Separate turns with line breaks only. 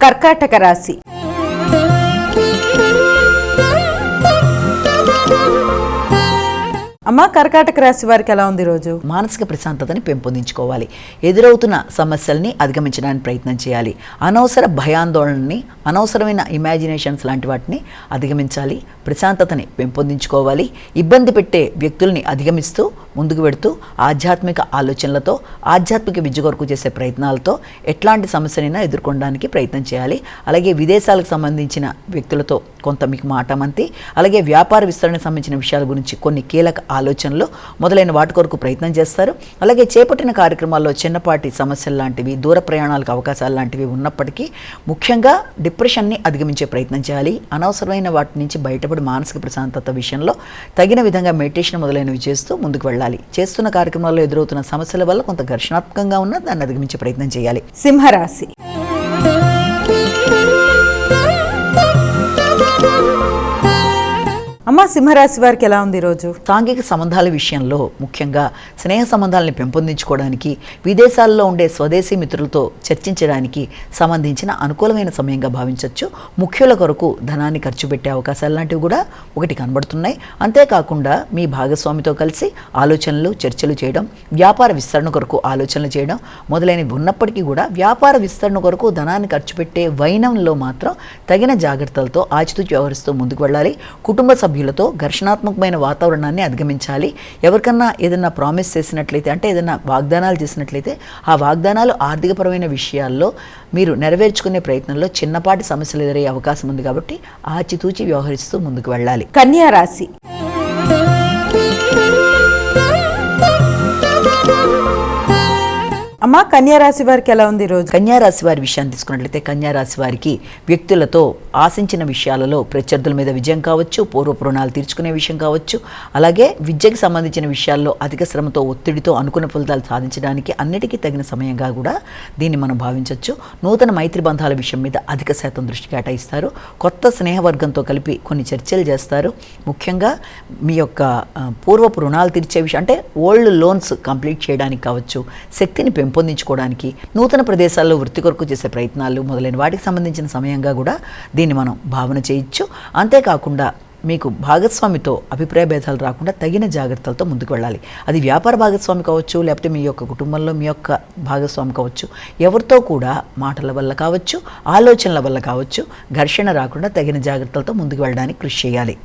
కర్కాటక రాశి. అమ్మ, కర్కాటక రాశి వారికి ఎలా ఉంది రోజు?
మానసిక ప్రశాంతతని పెంపొందించుకోవాలి. ఎదురవుతున్న సమస్యల్ని అధిగమించడానికి ప్రయత్నం చేయాలి. అనవసర భయాందోళనని, అనవసరమైన ఇమాజినేషన్స్ లాంటి వాటిని అధిగమించాలి. ప్రశాంతతని పెంపొందించుకోవాలి. ఇబ్బంది పెట్టే వ్యక్తుల్ని అధిగమిస్తూ ముందుకు వెడుతూ ఆధ్యాత్మిక ఆలోచనలతో, ఆధ్యాత్మిక విద్య కొరకు చేసే ప్రయత్నాలతో ఎట్లాంటి సమస్యనైనా ఎదుర్కొనడానికి ప్రయత్నం చేయాలి. అలాగే విదేశాలకు సంబంధించిన వ్యక్తులతో కొంత మీకు మాటమంతి, అలాగే వ్యాపార విస్తరణకు సంబంధించిన విషయాల గురించి కొన్ని కీలక ఆలోచనలు మొదలైన వాటి కొరకు ప్రయత్నం చేస్తారు. అలాగే చేపట్టిన కార్యక్రమాల్లో చిన్నపాటి సమస్యలు లాంటివి, దూర ప్రయాణాలకు అవకాశాలు లాంటివి ఉన్నప్పటికీ ముఖ్యంగా డిప్రెషన్ని అధిగమించే ప్రయత్నం చేయాలి. అనవసరమైన వాటి నుంచి బయటపడి మానసిక ప్రశాంతత విషయంలో తగిన విధంగా మెడిటేషన్ మొదలైనవి చేస్తూ ముందుకు వెళ్ళాలి. చేస్తున్న కార్యక్రమాల్లో ఎదురవుతున్న సమస్యల వల్ల కొంత ఘర్షణాత్మకంగా ఉన్న దాన్ని అధిగమించే ప్రయత్నం చేయాలి.
సింహరాశి. అమ్మ, సింహరాశి వారికి ఎలా ఉంది రోజు?
సాంఘిక సంబంధాల విషయంలో ముఖ్యంగా స్నేహ సంబంధాలను పెంపొందించుకోవడానికి, విదేశాల్లో ఉండే స్వదేశీ మిత్రులతో చర్చించడానికి సంబంధించిన అనుకూలమైన సమయంగా భావించవచ్చు. ముఖ్యుల కొరకు ధనాన్ని ఖర్చు పెట్టే అవకాశాలు లాంటివి కూడా ఒకటి కనబడుతున్నాయి. అంతేకాకుండా మీ భాగస్వామితో కలిసి ఆలోచనలు, చర్చలు చేయడం, వ్యాపార విస్తరణ కొరకు ఆలోచనలు చేయడం మొదలైనవి ఉన్నప్పటికీ కూడా వ్యాపార విస్తరణ కొరకు ధనాన్ని ఖర్చు పెట్టే వైనంలో మాత్రం తగిన జాగ్రత్తలతో ఆచితూచి వ్యవహరిస్తూ ముందుకు వెళ్ళాలి. కుటుంబ సభ్యులతో ఘర్షణాత్మకమైన వాతావరణాన్ని అధిగమించాలి. ఎవరికన్నా ఏదైనా ప్రామిస్ చేసినట్లయితే, అంటే ఏదైనా వాగ్దానాలు చేసినట్లయితే ఆ వాగ్దానాలు ఆర్థికపరమైన విషయాల్లో మీరు నెరవేర్చుకునే ప్రయత్నంలో చిన్నపాటి సమస్యలు ఎదురయ్యే అవకాశం ఉంది కాబట్టి ఆచితూచి వ్యవహరిస్తూ ముందుకు వెళ్ళాలి.
కన్యా రాశి. అమ్మ, కన్యారాశి వారికి ఎలా ఉంది రోజు?
కన్యారాశి వారి విషయాన్ని తీసుకున్నట్లయితే కన్యారాశి వారికి వ్యక్తులతో ఆశించిన విషయాలలో ప్రత్యర్థుల మీద విజయం కావచ్చు, పూర్వపు రుణాలు తీర్చుకునే విషయం కావచ్చు, అలాగే విద్యకు సంబంధించిన విషయాల్లో అధిక శ్రమతో, ఒత్తిడితో అనుకున్న ఫలితాలు సాధించడానికి అన్నిటికీ తగిన సమయంగా కూడా దీన్ని మనం భావించవచ్చు. నూతన మైత్రి బంధాల విషయం మీద అధిక శాతం దృష్టి కేటాయిస్తారు. కొత్త స్నేహవర్గంతో కలిపి కొన్ని చర్చలు చేస్తారు. ముఖ్యంగా మీ యొక్క పూర్వపు రుణాలు తీర్చే విషయం, అంటే ఓల్డ్ లోన్స్ కంప్లీట్ చేయడానికి కావచ్చు, శక్తిని పెంపొందించుకోవడానికి, నూతన ప్రదేశాల్లో వృత్తి కొరకు చేసే ప్రయత్నాలు మొదలైన వాటికి సంబంధించిన సమయంగా కూడా దీన్ని మనం భావన చేయొచ్చు. అంతేకాకుండా మీకు భాగస్వామితో అభిప్రాయ భేదాలు రాకుండా తగిన జాగ్రత్తలతో ముందుకు వెళ్ళాలి. అది వ్యాపార భాగస్వామి కావచ్చు, లేకపోతే మీ యొక్క కుటుంబంలో మీ యొక్క భాగస్వామి కావచ్చు, ఎవరితో కూడా మాటల వల్ల కావచ్చు, ఆలోచనల వల్ల కావచ్చు ఘర్షణ రాకుండా తగిన జాగ్రత్తలతో ముందుకు వెళ్ళడానికి కృషి చేయాలి.